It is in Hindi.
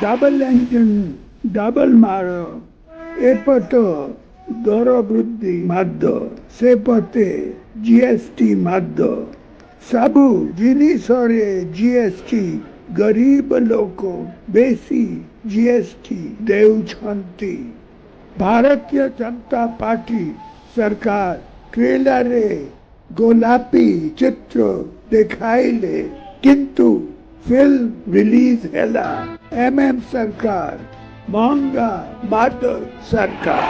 डबल इंजन डबल मारो एपट दर वृद्धि मध्य सेपते जीएसटी मध्य सबु जिनिस जीएसटी गरीब लोक बेसी जीएसटी देउछंती। भारतीय जनता पार्टी सरकार ट्रेलर रे गोलापी चित्र देखाइले किंतु फिल्म रिलीज हैला एमएम सरकार महंगा मादक सरकार।